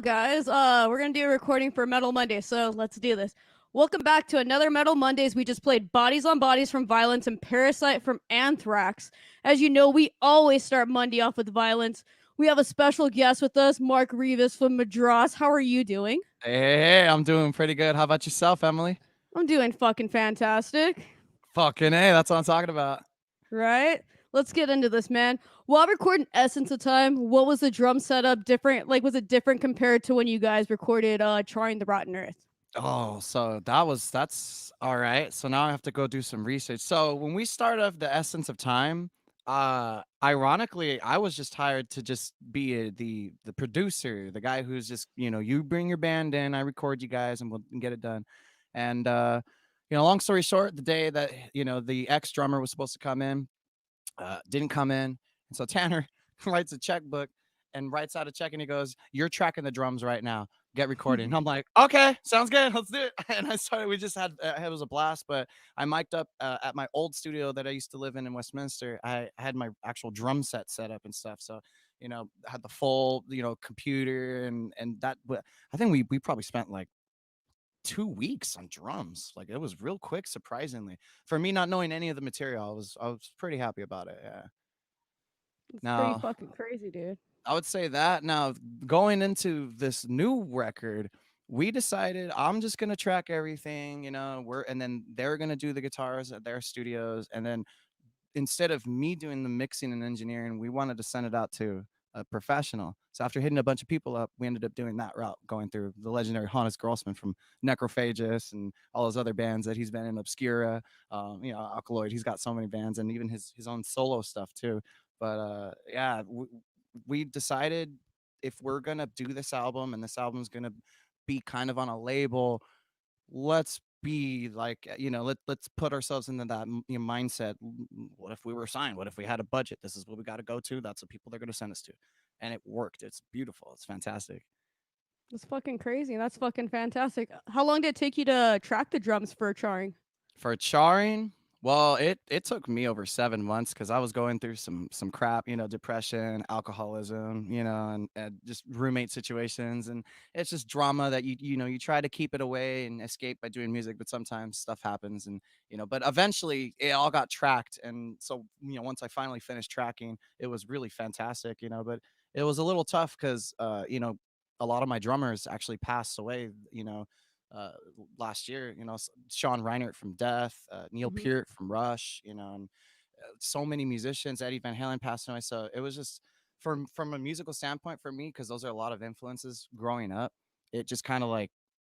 Hello, guys. We're gonna do a recording for Metal Monday, so let's do this. Welcome back to another Metal Mondays. We just played Bodies on Bodies from Violence and Parasite from Anthrax. As you know, we always start Monday off with violence. We have a special guest with us, Mark Rivas from Madrost. How are you doing? Hey, I'm doing pretty good. How about yourself, Emily? I'm doing fucking fantastic. Fucking hey, that's what I'm talking about. Right? Let's get into this, man. While recording Essence of Time, what was the drum setup different? Like, was it different compared to when you guys recorded Charring the Rotten Earth? Oh, so that's all right. So now I have to go do some research. So when we start off the essence of time, ironically, I was just hired to just be the producer, the guy who's just, you bring your band in, I record you guys and we'll get it done. And long story short, the day that, the ex drummer was supposed to come in, didn't come in. And so Tanner writes a checkbook and writes out a check and he goes, "You're tracking the drums right now. Get recording." And I'm like, "Okay, sounds good. Let's do it." And I started. We just had it was a blast. But I mic'd up at my old studio that I used to live in Westminster. I had my actual drum set up and stuff. So I had the full computer and that. I think we probably spent like 2 weeks on drums. Like it was real quick, surprisingly. For me, not knowing any of the material, I was pretty happy about it. Yeah. It's pretty Now, fucking crazy, dude. I would say that now going into this new record, we decided I'm just gonna track everything, and then they're gonna do the guitars at their studios, and then instead of me doing the mixing and engineering, we wanted to send it out to a professional. So after hitting a bunch of people up, we ended up doing that route, going through the legendary Hannes Grossman from Necrophagus and all those other bands that he's been in, Obscura, Alkaloid. He's got so many bands and even his own solo stuff too. But yeah, we decided if we're gonna do this album and this album's gonna be kind of on a label, let's be like let's put ourselves into that mindset. What if we were signed? What if we had a budget? This is what we got to go to. That's what people are going to send us to. And it worked. It's beautiful. It's fantastic. That's fucking crazy. That's fucking fantastic. How long did it take you to track the drums for charring? For charring, well, it took me over 7 months because I was going through some crap, depression, alcoholism, and just roommate situations, and it's just drama that you try to keep it away and escape by doing music, but sometimes stuff happens, and but eventually it all got tracked, and so once I finally finished tracking, it was really fantastic, but it was a little tough because a lot of my drummers actually passed away, uh, last year. Sean Reinert from Death, Neil Hmm. Peart from Rush, and so many musicians. Eddie Van Halen passed away, so it was just from a musical standpoint for me because those are a lot of influences growing up. It just kind of like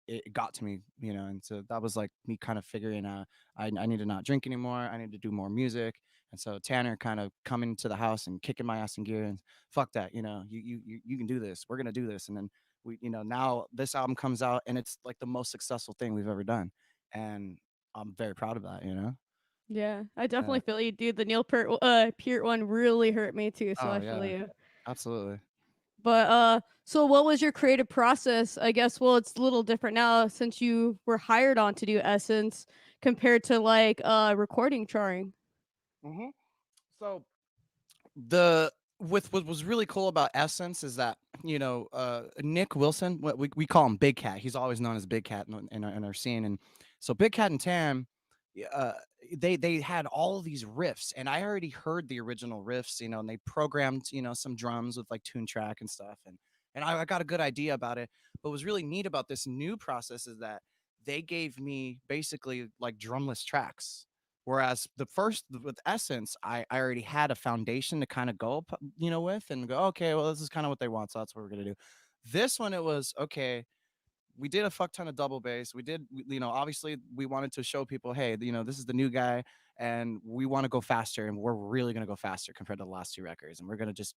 it got to me, and so that was like me kind of figuring out I need to not drink anymore. I need to do more music. And so Tanner kind of coming to the house and kicking my ass in gear and fuck that, you can do this. We're gonna do this. And then now this album comes out and it's like the most successful thing we've ever done, and I'm very proud of that. Yeah, I uh, definitely feel you, dude. The Neil Peart one really hurt me too, so oh I feel yeah, you. absolutely. But so what was your creative process? I guess well, it's a little different now since you were hired on to do Essence compared to like recording charring. Hmm. So the with what was really cool about Essence is that Nick Wilson, what we call him Big Cat, he's always known as Big Cat in our scene. And so Big Cat and Tam, uh they had all of these riffs, and I already heard the original riffs, and they programmed some drums with like tune track and stuff, and I got a good idea about it. But what was really neat about this new process is that they gave me basically like drumless tracks. Whereas the first with Essence, I already had a foundation to kind of go, with and go, okay, well, this is kind of what they want. So that's what we're going to do. This one, it was okay. We did a fuck ton of double bass. Obviously we wanted to show people, hey, this is the new guy and we want to go faster, and we're really going to go faster compared to the last two records. And we're going to just,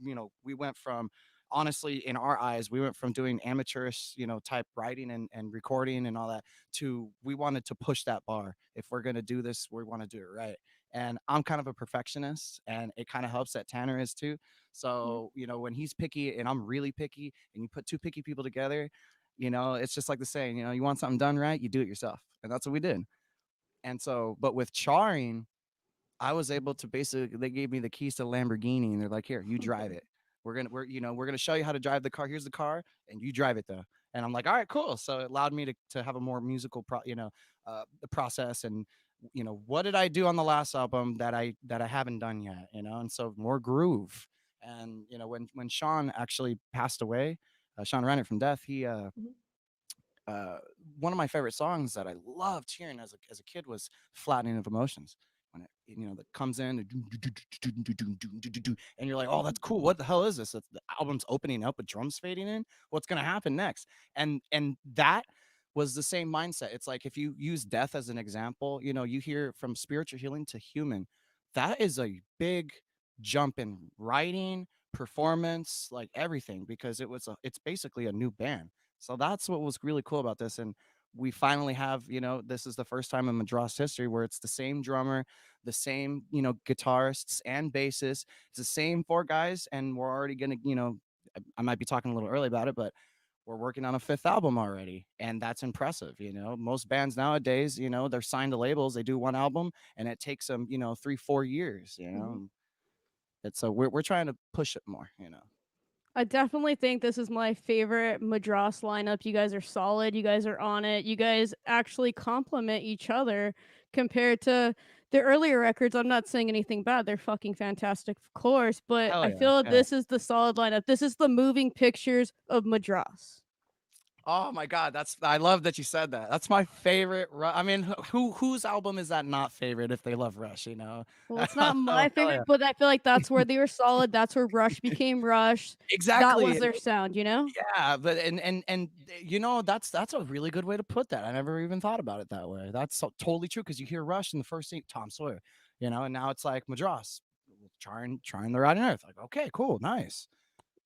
we went from, honestly, in our eyes, we went from doing amateurish, type writing and recording and all that to we wanted to push that bar. If we're going to do this, we want to do it right. And I'm kind of a perfectionist, and it kind of helps that Tanner is too. Mhm. So, when he's picky and I'm really picky, and you put two picky people together, it's just like the saying, you want something done right, you do it yourself. And that's what we did. And so, but with charring, I was able to basically, they gave me the keys to Lamborghini and they're like, here, you drive it. we're gonna show you how to drive the car. Here's the car, and you drive it though. And I'm like, all right, cool. So it allowed me to have a more musical the process. And what did I do on the last album that I haven't done yet, and so more groove. And when Sean actually passed away, Sean Renner from Death, he Mhm. uh, one of my favorite songs that I loved hearing as a kid was "Flattening of Emotions." When that comes in and you're like, oh, that's cool. What the hell is this? The album's opening up with drums fading in. What's gonna happen next? And that was the same mindset. It's like if you use Death as an example, you hear from spiritual healing to human. That is a big jump in writing, performance, like everything, because it's basically a new band. So that's what was really cool about this. And we finally have, this is the first time in Madrost history where it's the same drummer, the same, guitarists and bassists. It's the same four guys. And we're already going to, I might be talking a little early about it, but we're working on a fifth album already. And that's impressive. Most bands nowadays, they're signed to labels, they do one album and it takes them, 3-4 years, Mhm. It's so we're trying to push it more. I definitely think this is my favorite Madras lineup. You guys are solid. You guys are on it. You guys actually complement each other compared to the earlier records. I'm not saying anything bad. They're fucking fantastic, of course, but Hell I yeah. feel Yeah. this is the solid lineup. This is the moving pictures of Madras. Oh my God, I love that you said that. That's my favorite. I mean, whose album is that not favorite if they love Rush? Well, it's not So my hell favorite, yeah, but I feel like that's where they were solid. That's where Rush became Rush. That was exactly. their sound, you know? Yeah, but and that's a really good way to put that. I never even thought about it that way. That's totally true because you hear Rush in the first scene, Tom Sawyer, and now it's like Madras trying the ride on Earth. Like, okay, cool, nice.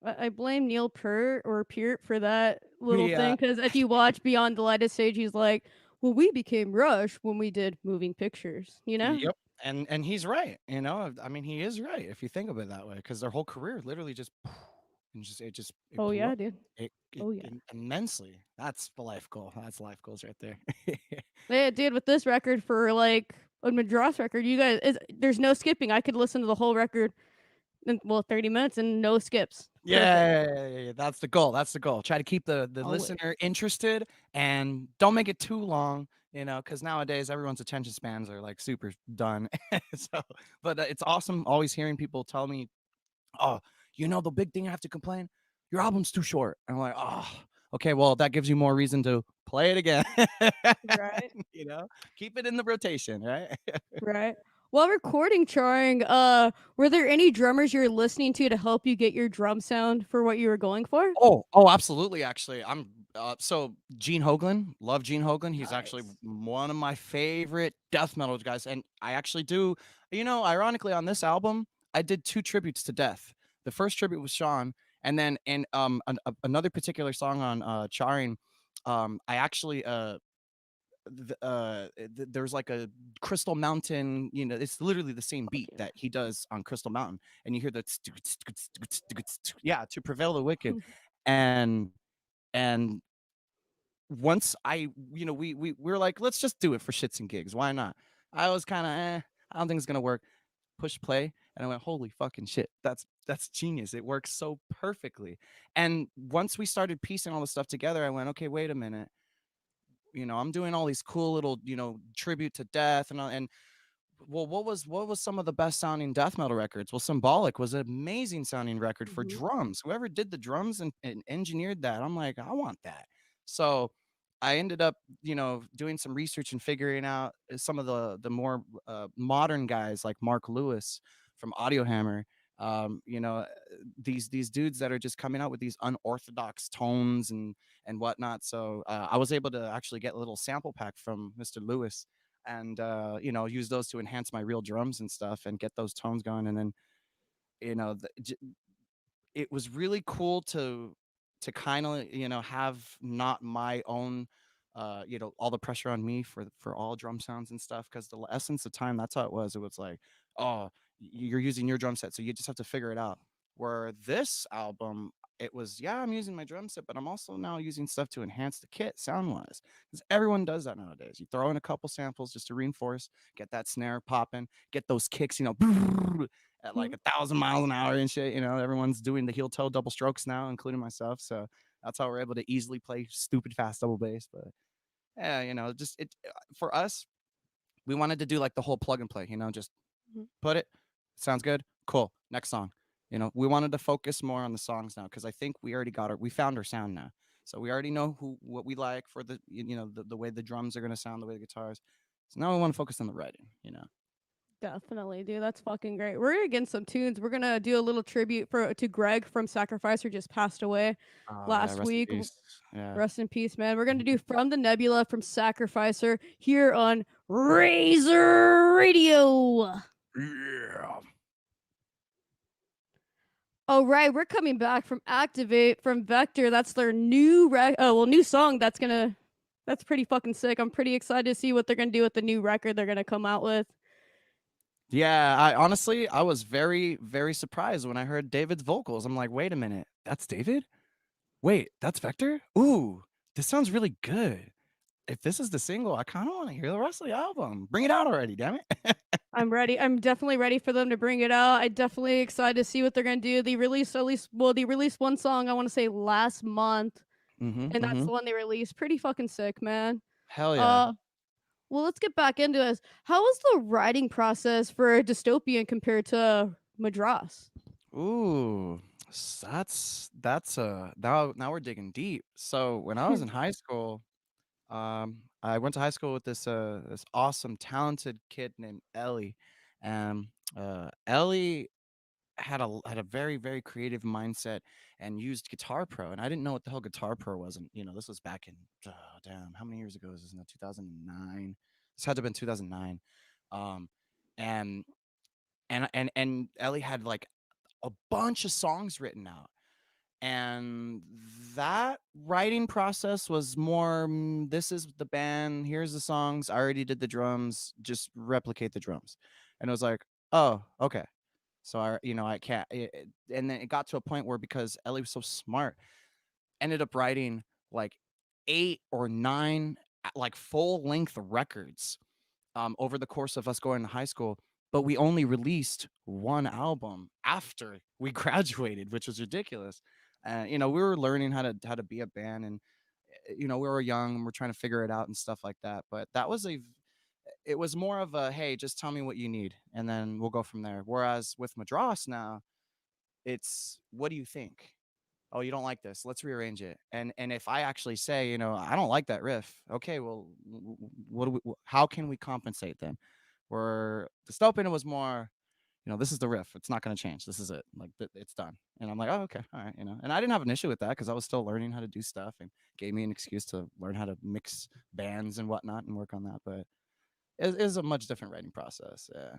I blame Neil Peart for that little Yeah. thing because if you watch Beyond the Lighted Stage, he's like, "Well, we became Rush when we did moving pictures," you know? Yep. And he's right. I mean, he is right if you think of it that way, because their whole career literally just and it Oh blew yeah, up dude. Oh yeah. immensely. That's the life goal. That's life goals right there. Yeah, dude. With this record for like a Madras record, there's no skipping. I could listen to the whole record in 30 minutes and no skips. Perfect. Yeah, that's the goal. That's the goal. Try to keep the Always. listener interested and don't make it too long, because nowadays everyone's attention spans are like super done. So, but it's awesome always hearing people tell me, oh, the big thing I have to complain, your album's too short. And I'm like, oh, okay, well, that gives you more reason to play it again. Right. you know, keep it in the rotation, right? Right. While recording Charring, were there any drummers you were listening to help you get your drum sound for what you were going for? Oh, absolutely. Actually, I'm so Gene Hoglan, love Gene Hoglan. He's actually Nice. one of my favorite death metal guys, and I actually do. Ironically, on this album, I did two tributes to death. The first tribute was Sean, and then in another particular song on Charring, I actually there's like a Crystal Mountain, it's literally the same Fuck beat yeah. that he does on Crystal Mountain, and you hear the yeah, to prevail the wicked. And and once we're like, let's just do it for shits and gigs, why not? I was kind of I don't think it's gonna work. Push play, and I went, holy fucking shit, that's genius. It works so perfectly. And once we started piecing all the stuff together, I went, okay, wait a minute. I'm doing all these cool little, tribute to death and well, what was some of the best sounding death metal records? Well, Symbolic was an amazing sounding record for Mhm. drums. Whoever did the drums and engineered that, I'm like, I want that. So I ended up, doing some research and figuring out some of the more modern guys like Mark Lewis from Audio Hammer. These dudes that are just coming out with these unorthodox tones and whatnot. So I was able to actually get a little sample pack from Mr. Lewis and use those to enhance my real drums and stuff and get those tones going. And then you know the, it was really cool to kind of have not my own all the pressure on me for all drum sounds and stuff, because the essence of time, that's how it was like, oh, you're using your drum set, so you just have to figure it out. Where this album, it was, yeah, I'm using my drum set, but I'm also now using stuff to enhance the kit sound wise, because everyone does that nowadays. You throw in a couple samples just to reinforce, get that snare popping, get those kicks, at like 1,000 miles an hour and shit. Everyone's doing the heel toe double strokes now, including myself. So that's how we're able to easily play stupid fast double bass. But yeah, just it for us, we wanted to do like the whole plug and play. Just put it, sounds good, cool. Next song. We wanted to focus more on the songs now because I think we found our sound now. So we already know what we like for the way the drums are gonna sound, the way the guitars. So now we want to focus on the writing. Definitely, dude. That's fucking great. We're gonna get some tunes. We're gonna do a little tribute to Greg from Sacrifice, who just passed away Oh yeah, last rest in week. peace. Yeah. Rest in peace, man. We're gonna do From the Nebula from Sacrificer here on Razor Radio. Yeah. All right, we're coming back from Activate from Vector. That's their new song. That's pretty fucking sick. I'm pretty excited to see what they're gonna do with the new record they're gonna come out with. Yeah, I was very, very surprised when I heard David's vocals. I'm like, wait a minute, that's David? Wait, that's Vector? Ooh, this sounds really good. If this is the single, I kind of want to hear the rest of the album. Bring it out already, damn it. I'm ready. I'm definitely ready for them to bring it out. I definitely excited to see what they're gonna do. They released one song I want to say last month, and that's Mm-hmm. the one they released. Pretty fucking sick, man. Hell yeah. Uh, well, let's get back into this. How was the writing process for Dystopian compared to Madras? Ooh, that's now we're digging deep. So when I was in high school, I went to high school with this awesome, talented kid named Ellie. And Ellie had a very, very creative mindset and used Guitar Pro. And I didn't know what the hell Guitar Pro was. And this was back in damn, how many years ago is this now? 2009. This had to have been 2009. Um, and and Ellie had like a bunch of songs written out. And that writing process was more, this is the band, here's the songs, I already did the drums, just replicate the drums. And it was like, oh, okay. So I can't. And then it got to a point where, because Ellie was so smart, ended up writing like 8 or 9 like full length records over the course of us going to high school. But we only released one album after we graduated, which was ridiculous. And we were learning how to be a band, and we were young and we're trying to figure it out and stuff like that. But it was more of a, hey, just tell me what you need and then we'll go from there. Whereas with Madrost now, it's, what do you think? Oh, you don't like this, let's rearrange it. And if I actually say, I don't like that riff, okay, well, how can we compensate then? Where the Dystopian was more, this is the riff, it's not going to change, this is it, like it's done. And I'm like, oh, okay, all right. And I didn't have an issue with that because I was still learning how to do stuff, and gave me an excuse to learn how to mix bands and whatnot and work on that. But it is a much different writing process. Yeah.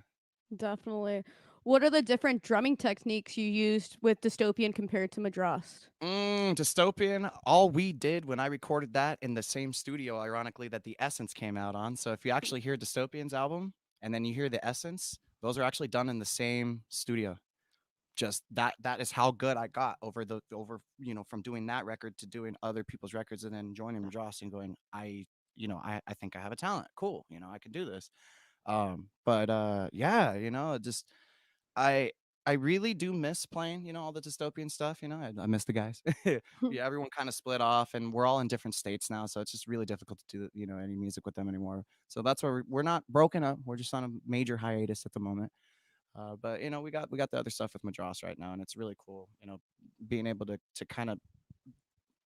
Definitely. What are the different drumming techniques you used with Dystopian compared to Madras? Dystopian. All we did when I recorded that in the same studio, ironically, that the Essence came out on. So if you actually hear Dystopian's album and then you hear the Essence, those are actually done in the same studio. Just that is how good I got over from doing that record to doing other people's records, and then joining Madross and going, I think I have a talent. Cool. I can do this. But yeah, just I I really do miss playing, all the Dystopian stuff. I miss the guys. Yeah, everyone kind of split off, and we're all in different states now, so it's just really difficult to do, any music with them anymore. So that's why we're not broken up. We're just on a major hiatus at the moment. But we got the other stuff with Madras right now, and it's really cool. Being able to kind of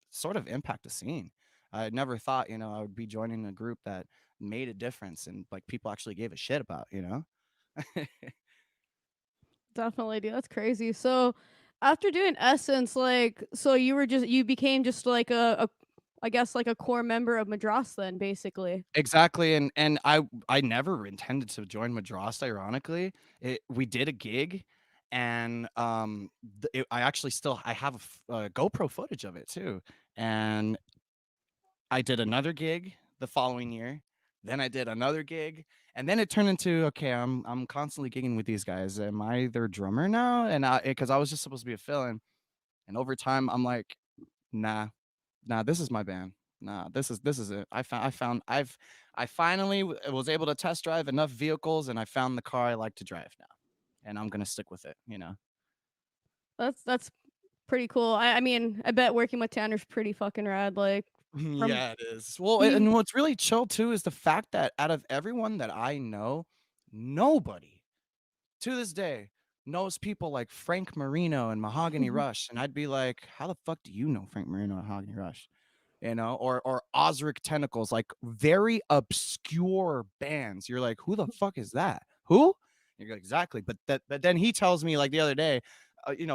sort of impact the scene. I never thought, I would be joining a group that made a difference and like people actually gave a shit about. Definitely, dude. That's crazy. So, after doing Essence, so you became just like I guess like a core member of Madras then, basically. Exactly. And I never intended to join Madrost, ironically. We did a gig, and I actually still I have GoPro footage of it too. And I did another gig the following year. Then I did another gig, and then it turned into, okay, I'm constantly gigging with these guys. Am I their drummer now? And because I was just supposed to be a fill-in, and over time I'm like, nah, nah, this is my band. Nah, this is it. I finally was able to test drive enough vehicles, and I found the car I like to drive now. and I'm gonna stick with it. You know. That's pretty cool. I mean, I bet working with Tanner's pretty fucking rad. Like from Yeah, it is. Well, he and what's really chill too is the fact that out of everyone that I know, nobody to this day knows people like Frank Marino and Mahogany Rush, and I'd be like, "How the fuck do you know Frank Marino and Mahogany Rush?" You know, or Osric Tentacles, like very obscure bands. You're like, "Who the fuck is that? Who?" You're like, exactly. But then he tells me like the other day,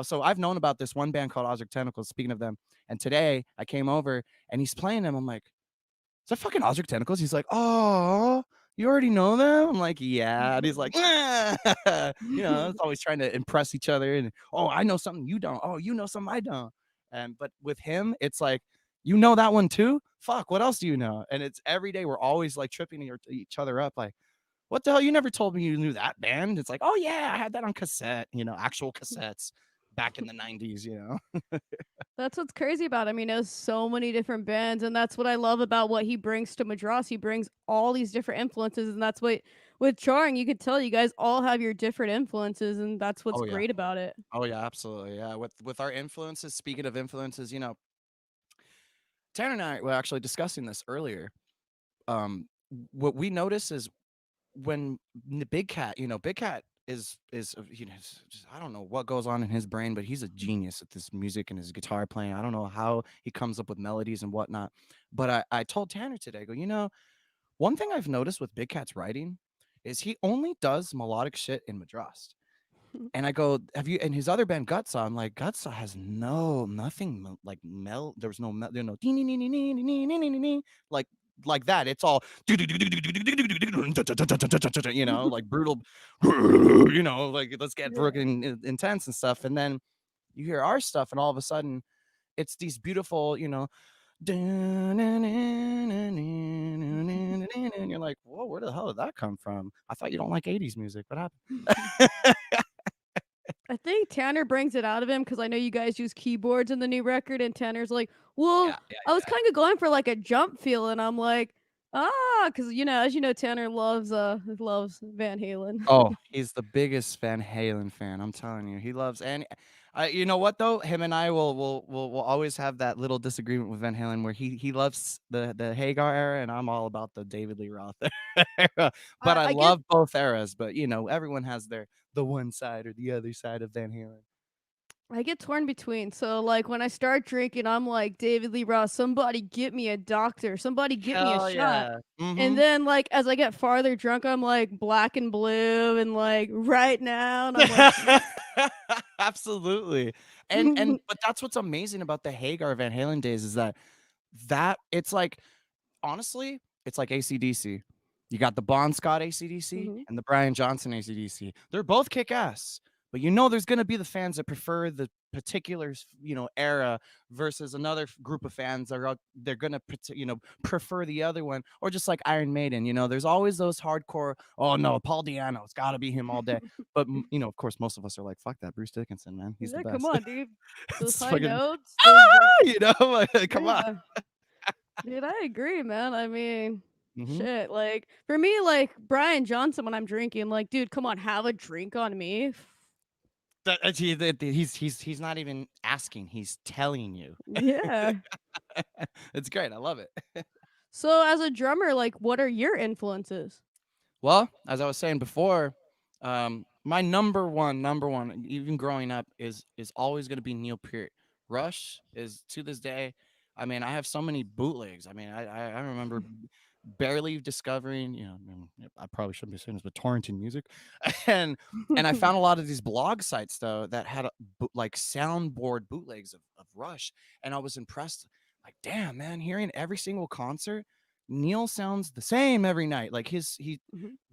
so I've known about this one band called Osric Tentacles. Speaking of them, and today I came over and he's playing them. I'm like, is that fucking Osric Tentacles? He's like, oh, you already know them? I'm like, yeah. And he's like, it's always trying to impress each other. And oh, I know something you don't. Oh, you know something I don't. And but with him, it's like, you know that one too? Fuck, what else do you know? And it's every day we're always like tripping each other up, like, what the hell? You never told me you knew that band. It's like, oh yeah, I had that on cassette, actual cassettes back in the 90s, That's what's crazy about him. He knows so many different bands, and that's what I love about what he brings to Madrost. He brings all these different influences, and that's what with Charing, you could tell you guys all have your different influences, and that's what's Oh yeah. great about it. Oh yeah, absolutely. Yeah. With our influences, speaking of influences, Tanner and I were actually discussing this earlier. What we notice is when the Big Cat, Big Cat I don't know what goes on in his brain, but he's a genius at this music and his guitar playing. I don't know how he comes up with melodies and whatnot. But I told Tanner today, I go, one thing I've noticed with Big Cat's writing is he only does melodic shit in Madrost. And I go, have you? And his other band, Gutsaw, I'm like, Gutsaw has nothing like There was no, like like that. It's all, like brutal, like let's get Yeah. freaking intense and stuff. And then you hear our stuff, and all of a sudden, it's these beautiful, and you're like, whoa, where the hell did that come from? I thought you don't like 80s music. What happened? I think Tanner brings it out of him because I know you guys use keyboards in the new record, and Tanner's like, "Well, Yeah, yeah, I was yeah. kind of going for like a jump feel," and I'm like, because as you know, Tanner loves Van Halen. Oh, he's the biggest Van Halen fan. I'm telling you, he loves and you know what though? Him and I will always have that little disagreement with Van Halen where he loves the Hagar era and I'm all about the David Lee Roth era. But I I get love both eras. But everyone has the one side or the other side of Van Halen. I get torn between. So like when I start drinking, I'm like David Lee Roth, somebody get me a doctor, somebody get me a Hell shot. yeah. And Mm-hmm. then like as I get farther drunk, I'm like Black and Blue and like Right Now, and I'm like, Absolutely. And but that's what's amazing about the Hagar Van Halen days is that it's like honestly, it's like AC/DC. You got the Bon Scott AC/DC Mhm. and the Brian Johnson AC/DC. They're both kick ass, but there's going to be the fans that prefer the particular era versus another group of fans that they're going to prefer the other one, or just like Iron Maiden. There's always those hardcore. Oh no, Paul Di'Anno, it's got to be him all day. But of course, most of us are like, fuck that, Bruce Dickinson, man, he's the Yeah, come best. on, dude. Those It's high fucking notes, those ah, come on. yeah. Dude, I agree, man. I mean, Hmm. shit. Like for me, like Brian Johnson when I'm drinking, like, dude, come on, have a drink on me. He's not even asking, he's telling you. Yeah. It's great, I love it. So as a drummer, like what are your influences? Well, as I was saying before, my number one, even growing up, is always going to be Neil Peart. Rush is to this day. I mean, I have so many bootlegs. I mean, I remember barely discovering. I probably shouldn't be saying this, but torrenting music, and I found a lot of these blog sites though that had like soundboard bootlegs of Rush, and I was impressed. Like, damn, man, hearing every single concert. Neil sounds the same every night. Like Mhm.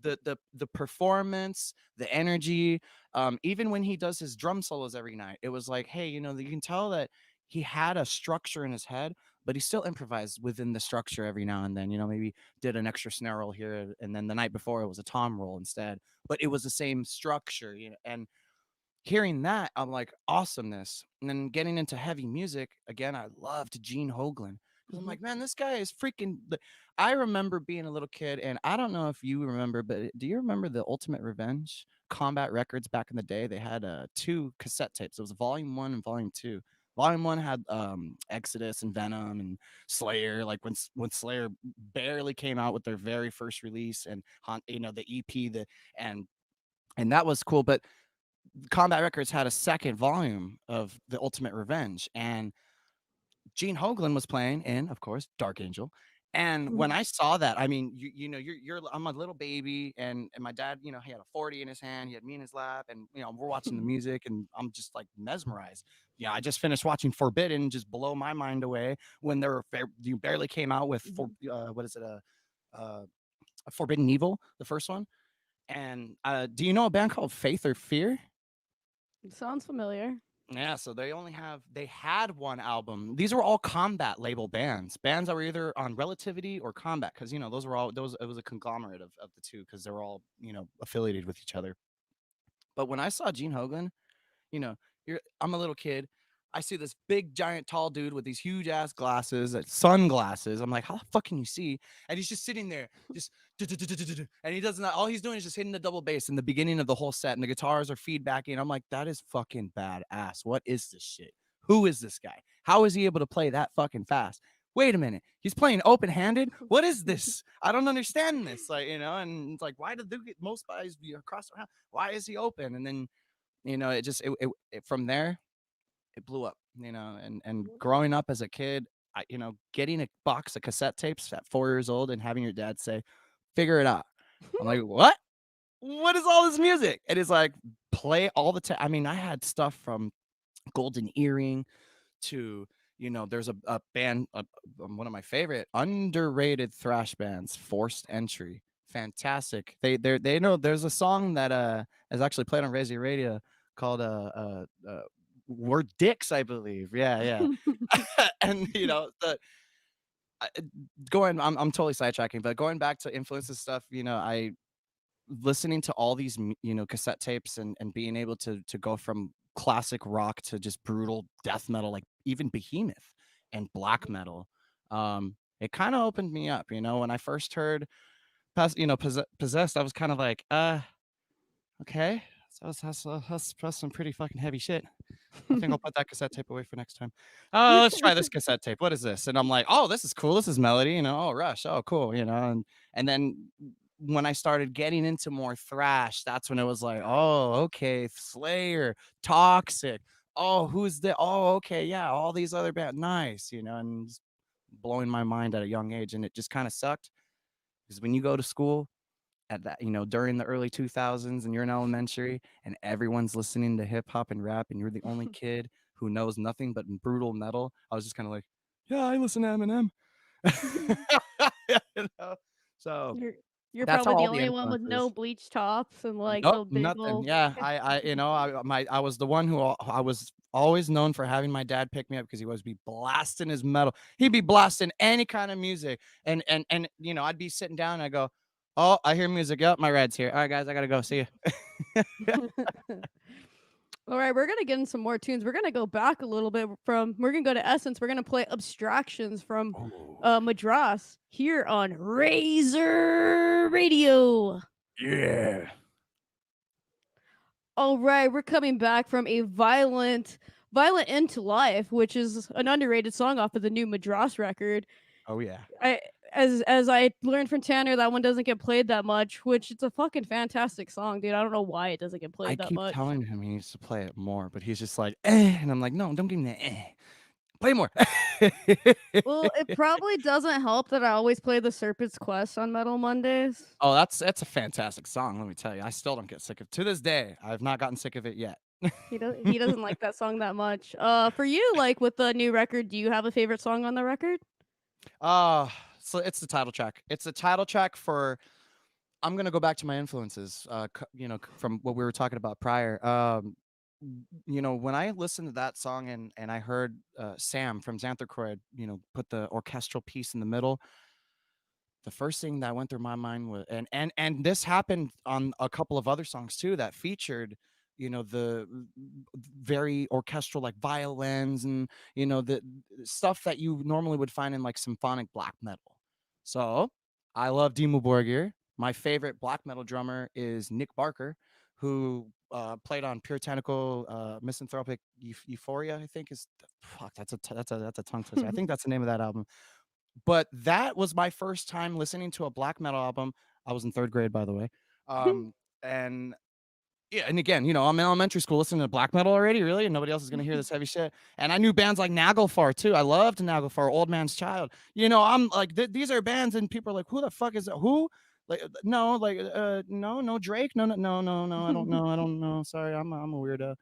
the performance, the energy, even when he does his drum solos every night, it was like, hey, you can tell that he had a structure in his head, but he still improvised within the structure every now and then. Maybe did an extra snare roll here, and then the night before it was a tom roll instead, but it was the same structure. And hearing that, I'm like, awesomeness. And then getting into heavy music again, I loved Gene Hoglan 'Cause I'm like, man, this guy is freaking. I remember being a little kid, and I don't know if you remember, but do you remember the Ultimate Revenge Combat Records back in the day? They had two cassette tapes. It was Volume One and Volume Two. Volume One had Exodus and Venom and Slayer, like when Slayer barely came out with their very first release, and the EP, and and that was cool. But Combat Records had a second volume of the Ultimate Revenge, and Gene Hoglan was playing in, of course, Dark Angel. And when I saw that, I mean, I'm a little baby, and my dad, he had a 40 in his hand, he had me in his lap, and we're watching the music, and I'm just like mesmerized. Yeah, I just finished watching Forbidden, just blow my mind away when you barely came out with what is it, uh, Forbidden Evil, the first one. And do you know a band called Faith or Fear? Sounds familiar. Yeah, so they had one album. These were all combat label bands. Bands that were either on Relativity or Combat, because those were all those it was a conglomerate of the two, because they were all, affiliated with each other. But when I saw Gene Hoglan, you know, I'm a little kid. I see this big, giant, tall dude with these huge ass glasses, sunglasses. I'm like, how the fuck can you see? And he's just sitting there, just and he doesn't. All he's doing is just hitting the double bass in the beginning of the whole set, and the guitars are feedbacking. I'm like, that is fucking badass. What is this shit? Who is this guy? How is he able to play that fucking fast? Wait a minute, he's playing open-handed. What is this? I don't understand this. And it's like, why did most guys across around? Why is he open? And then it just from there it blew up, and growing up as a kid, getting a box of cassette tapes at 4 years old and having your dad say, figure it out. I'm like, what is all this music? It is like, play all the time. I mean, I had stuff from Golden Earring to, there's a band, one of my favorite underrated thrash bands, Forced Entry. Fantastic. They know there's a song that is actually played on Razor Radio called We're Dicks, I believe. Yeah, yeah. And the I'm totally sidetracking, but going back to influences stuff, I listening to all these cassette tapes, and being able to go from classic rock to just brutal death metal, like even Behemoth and black metal. It kind of opened me up, when I first heard Possessed. I was kind of like, okay, so that's some pretty fucking heavy shit. I think I'll put that cassette tape away for next time. Oh, let's try this cassette tape. What is this? And I'm like, oh, this is cool. This is Melody, oh, Rush. Oh, cool, and then when I started getting into more thrash, that's when it was like, oh, okay, Slayer, Toxic. Oh, who's the? Oh, okay, yeah, all these other bands, nice, and just blowing my mind at a young age, and it just kind of sucked because when you go to school at that, during the early 2000s, and you're in elementary and everyone's listening to hip hop and rap, and you're the only kid who knows nothing but brutal metal. I was just kind of like, yeah, I listen to Eminem. you know? So You're that's how probably the all the only one with no influences. bleach tops and like Nope, the big nothing. old. Yeah, I was the one who I was always known for having my dad pick me up because he was be blasting his metal. He'd be blasting any kind of music, and I'd be sitting down and I go, oh, I hear music. Yep, my ride's here. All right, guys, I gotta go. See you. All right, we're gonna get in some more tunes. We're gonna go back a little bit from. We're gonna go to Essence. We're gonna play Abstractions from Oh, Madrost here on Razor Radio. yeah. All right, we're coming back from a violent into life, which is an underrated song off of the new Madrost record. Oh yeah. I as I learned from Tanner, that one doesn't get played that much, which it's a fucking fantastic song, dude. I don't know why it doesn't get I played that keep much. telling him he needs to play it more, but he's just like, and I'm like, no, don't give me that. Play more. Well, it probably doesn't help that I always play the Serpent's Quest on Metal Mondays. Oh, that's a fantastic song. Let me tell you, I still don't get sick of. To this day, I've not gotten sick of it yet. He doesn't like that song that much. For you, like with the new record, do you have a favorite song on the record? Uh so it's the title track. It's the title track for. I'm gonna go back to my influences. From what we were talking about prior. When I listened to that song, and I heard Sam from Xanthroid, put the orchestral piece in the middle. The first thing that went through my mind was, and this happened on a couple of other songs too that featured, the very orchestral like violins and the stuff that you normally would find in like symphonic black metal. So I love Dimmu Borgir. My favorite black metal drummer is Nick Barker, who played on Puritanical Misanthropic Euphoria. I think is fuck. That's a tongue twister. I think that's the name of that album. But that was my first time listening to a black metal album. I was in third grade, by the way. And yeah, and again, I'm in elementary school listening to black metal already, really, and nobody else is gonna hear this heavy shit. And I knew bands like Naglfar too. I loved Naglfar, Old Man's Child. I'm like, these are bands, and people are like, who the fuck is that? Who? Like, no, like, no, no Drake, no, no, no, no, no, I don't know. Sorry, I'm a weirdo.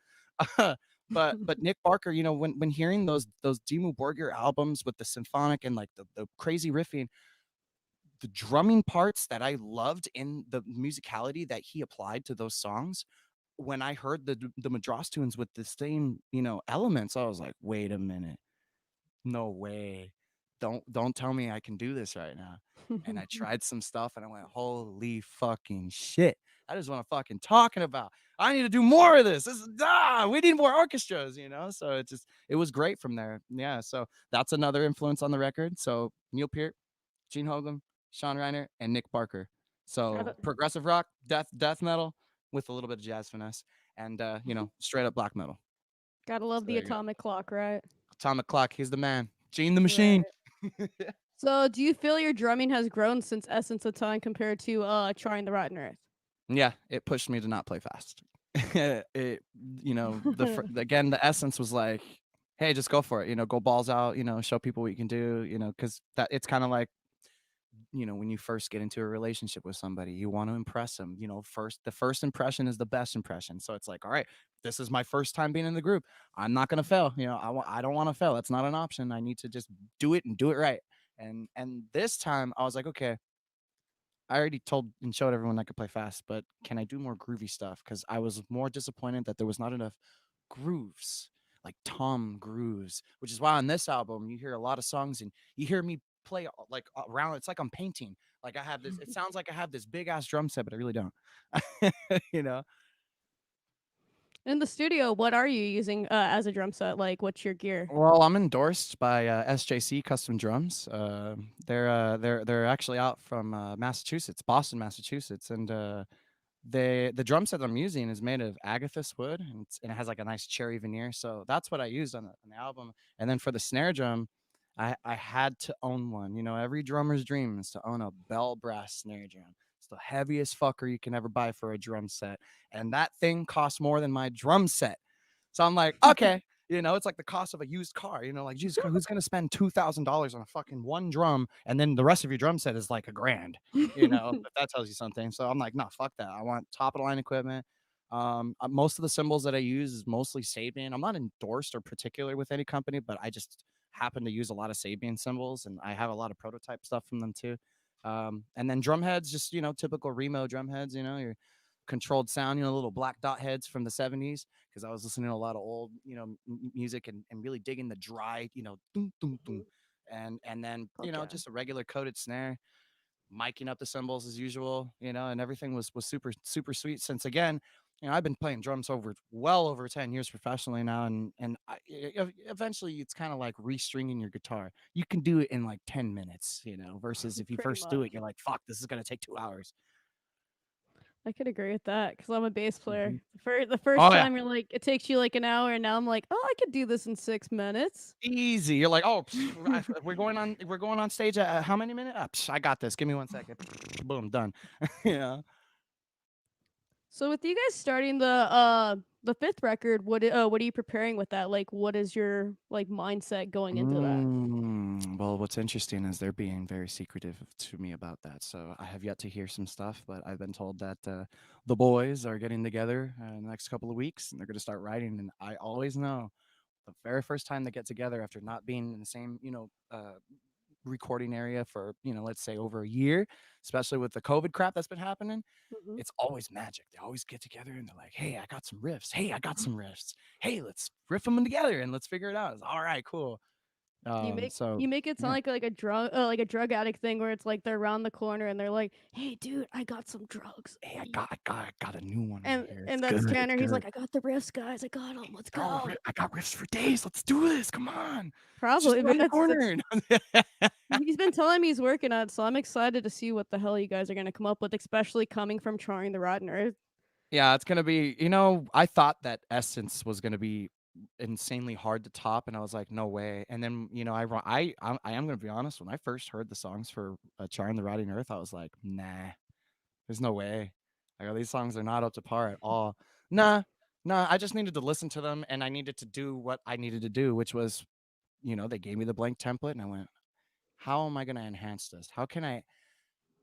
But Nick Barker, when hearing those Dimmu Borgir albums with the symphonic and like the crazy riffing, the drumming parts that I loved in the musicality that he applied to those songs, when I heard the Madrost tunes with the same, elements, I was like, wait a minute, no way. Don't tell me I can do this right now. And I tried some stuff and I went, holy fucking shit. That is what I'm fucking talking about. I need to do more of this. We need more orchestras, So it was great from there. Yeah. So that's another influence on the record. So Neil Peart, Gene Hoglan, Sean Reiner, and Nick Barker. So gotta, progressive rock, death metal with a little bit of jazz finesse, and straight up black metal. gotta So love the there you go. atomic clock, right? Atomic Clock, he's the man. Gene the Right. Machine. So, do you feel your drumming has grown since Essence of Time compared to trying the Rotten Earth? Yeah, it pushed me to not play fast. it, again, the essence was like, hey, just go for it. Go balls out. Show people what you can do. Because that it's kind of like when you first get into a relationship with somebody, you want to impress them. The first impression is the best impression. So it's like, all right, this is my first time being in the group. I'm not gonna fail. I don't want to fail. That's not an option. I need to just do it and do it right. And this time I was like, okay, I already told and showed everyone I could play fast, but can I do more groovy stuff? Because I was more disappointed that there was not enough grooves, like tom grooves, which is why on this album you hear a lot of songs and you hear me play like around. It's like I'm painting. Like I have this. It sounds like I have this big ass drum set, but I really don't. you know. In the studio, what are you using as a drum set? Like, what's your gear? Well, I'm endorsed by SJC Custom Drums. They're actually out from Massachusetts, Boston, Massachusetts, and the drum set I'm using is made of agathis wood, and it has like a nice cherry veneer. So that's what I used on the album. And then for the snare drum, I had to own one. Every drummer's dream is to own a bell brass snare drum. It's the heaviest fucker you can ever buy for a drum set, and that thing costs more than my drum set. So I'm like, okay, it's like the cost of a used car. Like Jesus Christ, who's gonna spend $2,000 on a fucking one drum, and then the rest of your drum set is like a grand? If that tells you something. So I'm like, no, fuck that. I want top of the line equipment. Most of the cymbals that I use is mostly Sabian. I'm not endorsed or particular with any company, but I just happen to use a lot of Sabian cymbals, and I have a lot of prototype stuff from them too. And then drum heads, just typical Remo drum heads. Your controlled sound, little black dot heads from the 70s, because I was listening to a lot of old, music and really digging the dry, doom, doom, doom. And then, Fuck yeah. just a regular coated snare, miking up the cymbals as usual, and everything was super, super sweet. Since again, I've been playing drums well over 10 years professionally now. And eventually it's kind of like restringing your guitar. You can do it in like 10 minutes, versus if you Pretty first do it, much. you're like, fuck, this is going to take 2 hours. I could agree with that because I'm a bass player. Mhm. For the first Oh, yeah. time, you're like, it takes you like an hour, and now I'm like, oh, I could do this in 6 minutes. Easy. You're like, oh, we're going on stage at how many minutes? I got this. Give me 1 second. Boom, done. yeah. So with you guys starting the fifth record, what are you preparing with that? Like, what is your like mindset going into that? Well, what's interesting is they're being very secretive to me about that. So I have yet to hear some stuff, but I've been told that the boys are getting together in the next couple of weeks and they're going to start writing. And I always know the very first time they get together after not being in the same, recording area for, let's say over a year, especially with the COVID crap that's been happening, Mhm. it's always magic. They always get together and they're like, hey, I got some riffs. Hey, I got some riffs. Hey, let's riff them together and let's figure it out. It's all right, cool. You make So you make it sound yeah, like a drug addict thing where it's like they're around the corner and they're like, "Hey, dude, I got some drugs." hey, I got a new one right And here. It's and that's good. It's Tanner. He's good. like, "I got the riffs, guys. I got them. Let's Oh, go." I got riffs for days. Let's do this. Come on. It's just Probably, around but the it's corner. he's been telling me he's working on it, so I'm excited to see what the hell you guys are gonna come up with, especially coming from Charring the Rotten Earth. Yeah, it's gonna be. I thought that Essence was gonna be insanely hard to top, and I was like, no way. And then I am gonna be honest. When I first heard the songs for "Charm the Rotting Earth," I was like, nah, there's no way. Like these songs are not up to par at all. Nah, nah. I just needed to listen to them, and I needed to do what I needed to do, which was, they gave me the blank template, and I went, how am I gonna enhance this?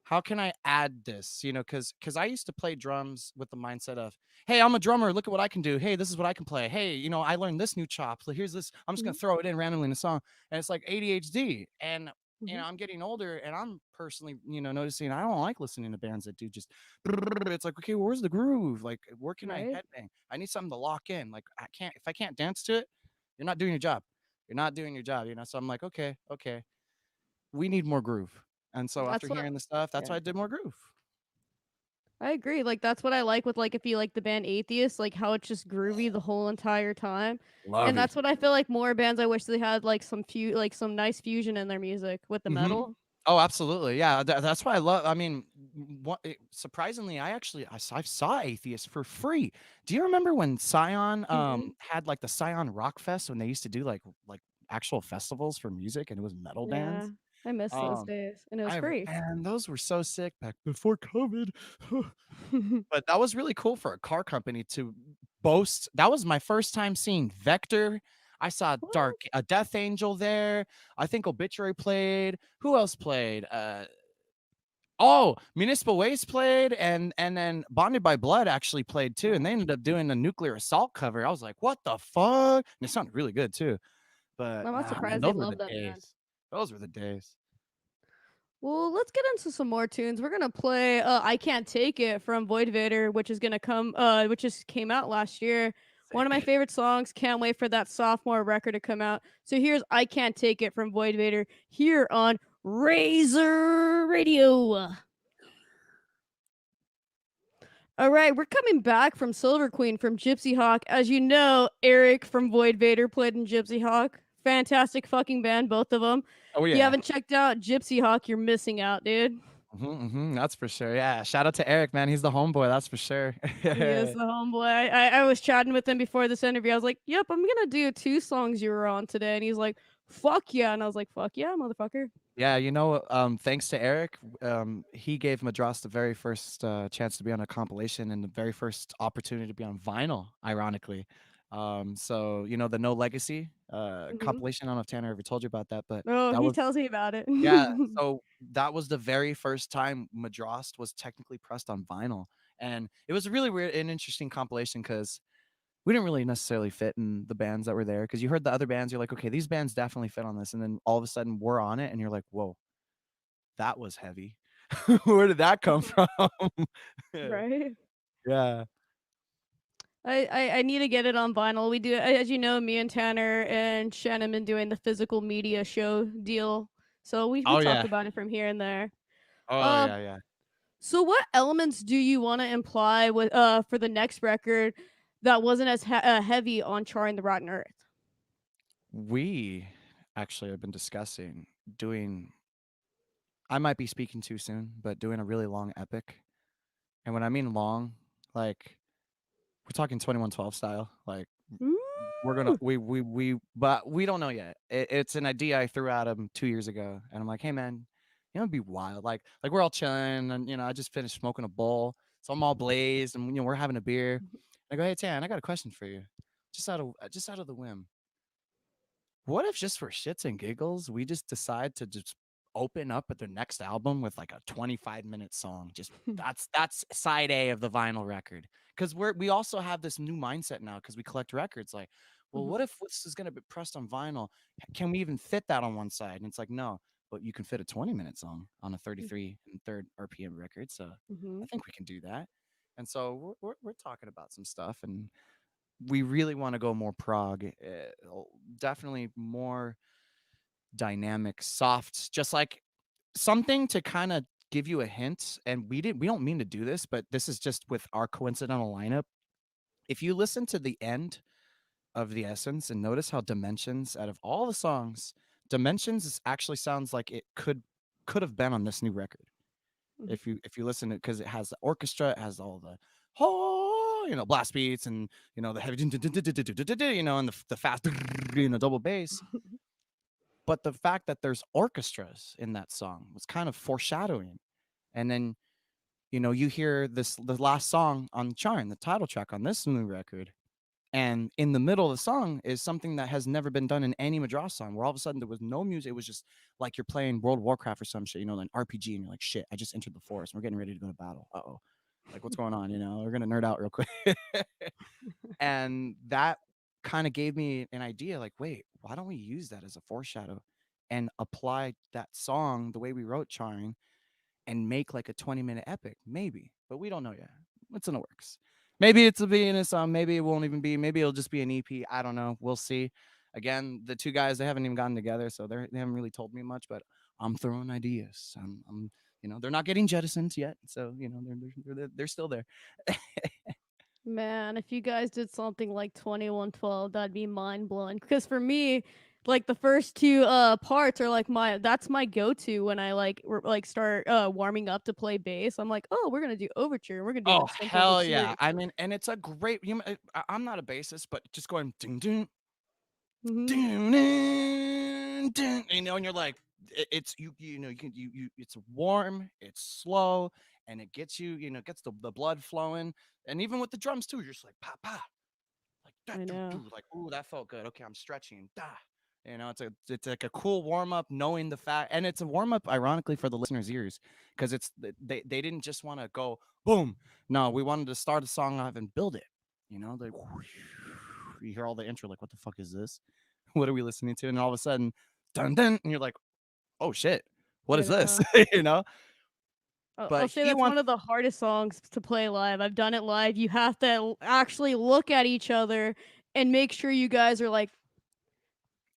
How can I add this? Because I used to play drums with the mindset of, hey, I'm a drummer. Look at what I can do. Hey, this is what I can play. Hey, I learned this new chop. So here's this. I'm just gonna Mhm, throw it in randomly in a song, and it's like ADHD. And mhm. I'm getting older, and I'm personally, noticing I don't like listening to bands that do just. It's like, okay, where's the groove? Like, where can I Right? headbang? I need something to lock in. Like, I can't if I can't dance to it, you're not doing your job. You're not doing your job. So I'm like, okay, okay, we need more groove. And so after That's what. hearing the stuff, that's Yeah. why I did more groove. I agree. Like that's what I like with like if you like the band Atheist, like how it's just groovy the whole entire time. And Love it. that's what I feel like more bands I wish they had like some nice fusion in their music with the Mhm. metal. Oh, absolutely. Yeah, that's why I love. I mean, surprisingly, I saw Atheist for free. Do you remember when Scion Hmm. had like the Scion Rock Fest when they used to do like actual festivals for music and it was metal Yeah. bands? I miss those Um, days. And it was I free. and those were so sick back before COVID. But that was really cool for a car company to boast. That was my first time seeing Vector. I saw What? a Death Angel there. I think Obituary played. Who else played? Oh, Municipal Waste played, and then Bonded by Blood actually played too, and they ended up doing a Nuclear Assault cover. I was like, what the fuck? And it sounded really good too. But I'm not ah, man, surprised they those were love the that band. days. Those were the days. Well, let's get into some more tunes. We're gonna play "I Can't Take It" from Void Vader, which just came out last year. One of my Sick. favorite songs. Can't wait for that sophomore record to come out. So here's "I Can't Take It" from Void Vader here on Razor Radio. All right, we're coming back from Silver Queen from Gypsy Hawk. As you know, Eric from Void Vader played in Gypsy Hawk. Fantastic fucking band, both of them. Oh If you yeah. haven't checked out Gypsy Hawk, you're missing out, dude. That's for sure. Yeah. Shout out to Eric, man. He's the homeboy. That's for sure. He is the homeboy. I was chatting with him before this interview. I was like, "Yep, I'm gonna do 2 songs you were on today," and he's like, "Fuck yeah!" And I was like, "Fuck yeah, motherfucker." Yeah, thanks to Eric, he gave Madrost the very first chance to be on a compilation and the very first opportunity to be on vinyl, ironically. So the No Legacy Hmm. compilation. I don't know if Tanner ever told you about that, but Oh, that he was tells me about it. yeah. So that was the very first time Madrost was technically pressed on vinyl, and it was a really weird and interesting compilation because we didn't really necessarily fit in the bands that were there because you heard the other bands, you're like, okay, these bands definitely fit on this, and then all of a sudden we're on it, and you're like, whoa, that was heavy. Where did that come from? Right. Yeah. I need to get it on vinyl. We do, as you know, me and Tanner and Shannon been doing the physical media show deal, so we Oh talk yeah. about it from here and there. Oh Uh, yeah, yeah. so what elements do you want to imply with for the next record that wasn't as heavy on Charring the Rotten Earth? We actually have been discussing doing. I might be speaking too soon, but doing a really long epic. And when I mean long, like we're talking 2112 style. Like we're gonna Ooh. but we don't know yet. It's an idea I threw at him 2 years ago, and I'm like, hey man, it'd be wild. Like we're all chilling, and I just finished smoking a bowl, so I'm all blazed, and we're having a beer. I go, hey Tan, I got a question for you, just out of the whim. What if just for shits and giggles, we just decide to just open up at their next album with like a 25-minute song? Just that's side A of the vinyl record. Because we also have this new mindset now because we collect records. Like, well, Mhm, what if this is gonna be pressed on vinyl? Can we even fit that on one side? And it's like, no, but you can fit a 20-minute song on a 33 and third RPM record. So I mhm. think we can do that. And so we're talking about some stuff, and we really want to go more prog, definitely more. dynamic, soft, just like something to kind of give you a hint. And we don't mean to do this, but this is just with our coincidental lineup. If you listen to the end of the Essence and notice how Dimensions, out of all the songs, Dimensions actually sounds like it could have been on this new record. Mhm. If you listen to it, because it has the orchestra, it has all the oh, blast beats, and the heavy and the fast double bass. But the fact that there's orchestras in that song was kind of foreshadowing. And then you hear the last song on Charn, the title track on this new record, and in the middle of the song is something that has never been done in any Madrost song, where all of a sudden there was no music. It was just like you're playing World of Warcraft or some shit, an RPG, and you're like, shit, I just entered the forest. We're getting ready to go to battle. Uh-oh. Like, what's going on? We're going to nerd out real quick. And that kind of gave me an idea like, wait, why don't we use that as a foreshadow and apply that song the way we wrote Charring and make like a 20-minute epic? Maybe, but we don't know yet. It's in the works. Maybe it's a be in a song. Maybe it won't even be. Maybe it'll just be an EP. I don't know. We'll see. Again, the two guys, they haven't even gotten together, so they haven't really told me much. But I'm throwing ideas. I'm they're not getting jettisoned yet, so they're still there. Man, if you guys did something like 2112, that'd be mind blowing. Because for me, like the first two parts are like that's my go to when I like start warming up to play bass. I'm like, oh, we're gonna do overture. We're gonna do Oh the simple but hell yeah! serious. I mean, and it's a great. I'm not a bassist, but just going ding ding Mm-hmm. ding ding ding, and you're like, it's you can it's warm, it's slow, and it gets gets the blood flowing, and even with the drums too, you're just like pa pa, like that, I know. like, ooh, that felt good. Okay, I'm stretching. Da. It's like a cool warm up, knowing the fact, and it's a warm up, ironically, for the listeners' ears, because they didn't just want to go boom. No, we wanted to start a song off and build it. Like you hear all the intro, like, what the fuck is this? What are we listening to? And all of a sudden, dun dun, and you're like, oh shit, what I is this? know. you know. I'll But say he that's one wants. of the hardest songs to play live. I've done it live. You have to actually look at each other and make sure you guys are like,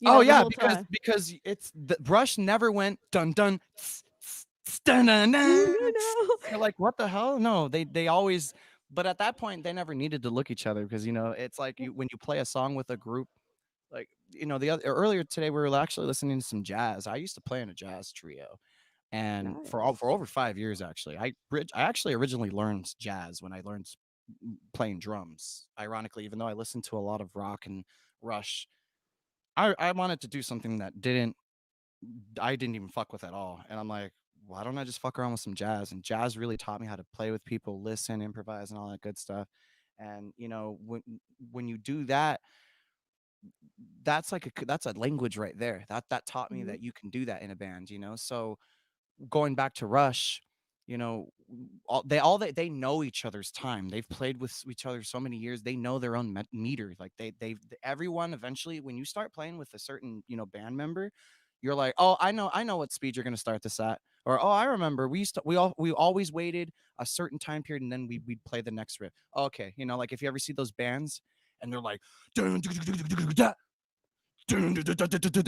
Oh the yeah, whole because time. it's the Rush never went dun dun dun dun dun. I know. You're like, what the hell? No, they always. But at that point, they never needed to look each other, because it's like when you play a song with a group. Like the other earlier today, we were actually listening to some jazz. I used to play in a jazz trio, and for Nice. over 5 years actually. I actually originally learned jazz when I learned playing drums. Ironically, even though I listened to a lot of rock and Rush, I wanted to do something that I didn't even fuck with at all. And I'm like, why don't I just fuck around with some jazz? And jazz really taught me how to play with people, listen, improvise, and all that good stuff. And when you do that, that's a language right there. That taught me Mhm. that you can do that in a band. So going back to Rush, they know each other's time. They've played with each other so many years. They know their own meter. Like everyone eventually, when you start playing with a certain band member, you're like, oh, I know what speed you're gonna start this at, or oh, I remember we always waited a certain time period, and then we'd play the next riff. Okay, like if you ever see those bands and they're like, then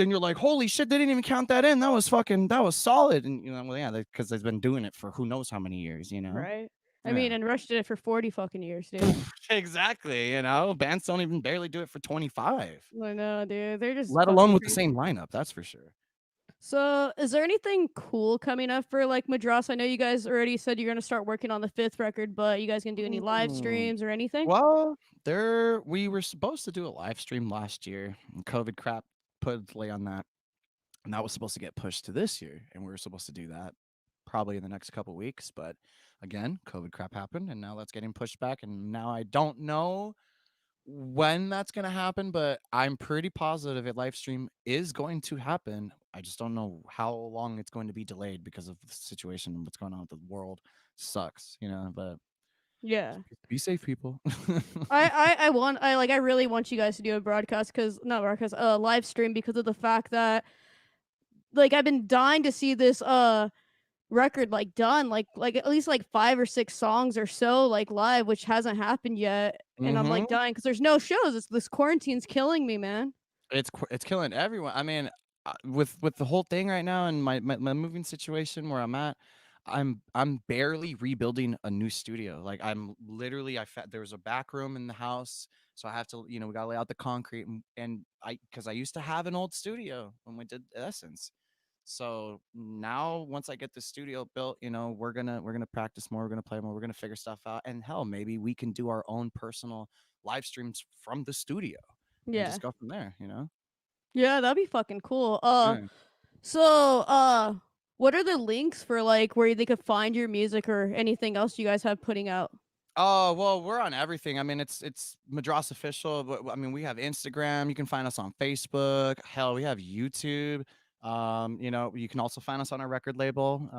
you're like, holy shit, they didn't even count that in. That was solid. And well, yeah, because they've been doing it for who knows how many years. Right? I mean, Yeah. and Rush did it for 40 fucking years, dude. Exactly. Bands don't even barely do it for 25, I know, dude. They're just let alone fucking with the crazy. same lineup. That's for sure. So, is there anything cool coming up for like Madras? I know you guys already said you're gonna start working on the fifth record, but you guys gonna do any live Mm. streams or anything? Well, we were supposed to do a live stream last year, and COVID crap put a delay on that. And that was supposed to get pushed to this year, and we were supposed to do that probably in the next couple weeks. But again, COVID crap happened, and now that's getting pushed back. And now I don't know when that's going to happen, but I'm pretty positive a live stream is going to happen. I just don't know how long it's going to be delayed because of the situation and what's going on with the world. Sucks. But Yeah. be safe, people. I really want you guys to do a broadcast because not broadcast, live stream because of the fact that like I've been dying to see this record like done like at least like 5 or 6 songs or so like live, which hasn't happened yet, and I'm like hmm dying because there's no shows. This quarantine's killing me, man. It's killing everyone. I mean, with the whole thing right now and my moving situation where I'm at, I'm barely rebuilding a new studio. Like I'm literally there was a back room in the house, so I have to we gotta lay out the concrete and I because I used to have an old studio when we did Essence. So now once I get the studio built, we're gonna practice more, we're gonna play more, we're gonna figure stuff out, and hell, maybe we can do our own personal live streams from the studio and Yeah. just go from there. Yeah, that'd be fucking cool. Yeah. So, what are the links for like where they could find your music or anything else you guys have putting out? Oh, well, we're on everything. I mean, it's Madrost official, but I mean, we have Instagram. You can find us on Facebook. Hell, we have YouTube. You can also find us on our record label.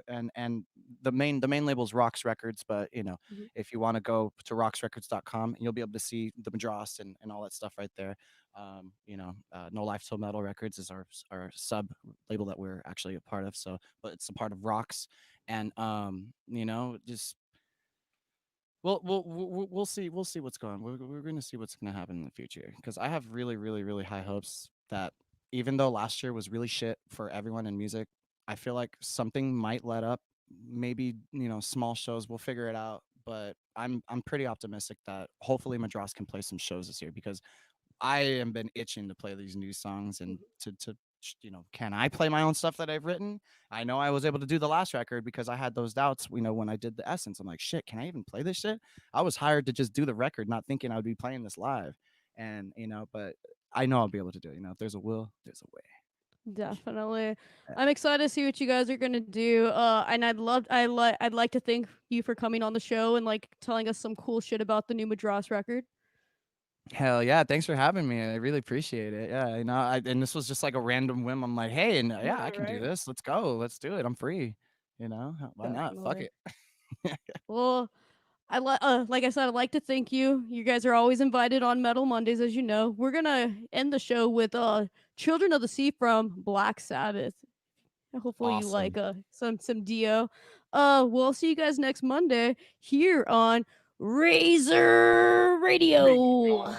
And the main label is Rocks Records, but Mhm. if you want to go to rocksrecords.com, you'll be able to see the Madrost and all that stuff right there. No Life Till Metal Records is our sub label that we're actually a part of. So, but it's a part of Rocks, and just we'll see. We'll see what's going. We're going to see what's going to happen in the future because I have really, really, really high hopes that even though last year was really shit for everyone in music, I feel like something might let up. Maybe small shows. We'll figure it out. But I'm pretty optimistic that hopefully Madras can play some shows this year because I have been itching to play these new songs and can I play my own stuff that I've written? I know I was able to do the last record because I had those doubts, when I did the Essence. I'm like, shit, can I even play this shit? I was hired to just do the record, not thinking I would be playing this live. And, but I know I'll be able to do it. If there's a will, there's a way. Definitely. Yeah. I'm excited to see what you guys are gonna do. And I'd like to thank you for coming on the show and like telling us some cool shit about the new Madras record. Hell yeah. Thanks for having me. I really appreciate it. Yeah. And this was just like a random whim. I'm like, hey, and yeah, I Right, can do right. this. Let's go. Let's do it. I'm free. Why not? Fuck Definitely. it. Well, like I said, I'd like to thank you. You guys are always invited on Metal Mondays, as you know. We're gonna end the show with "Children of the Sea" from Black Sabbath. Hopefully, you like Awesome. some Dio. We'll see you guys next Monday here on Razor Radio. Radio.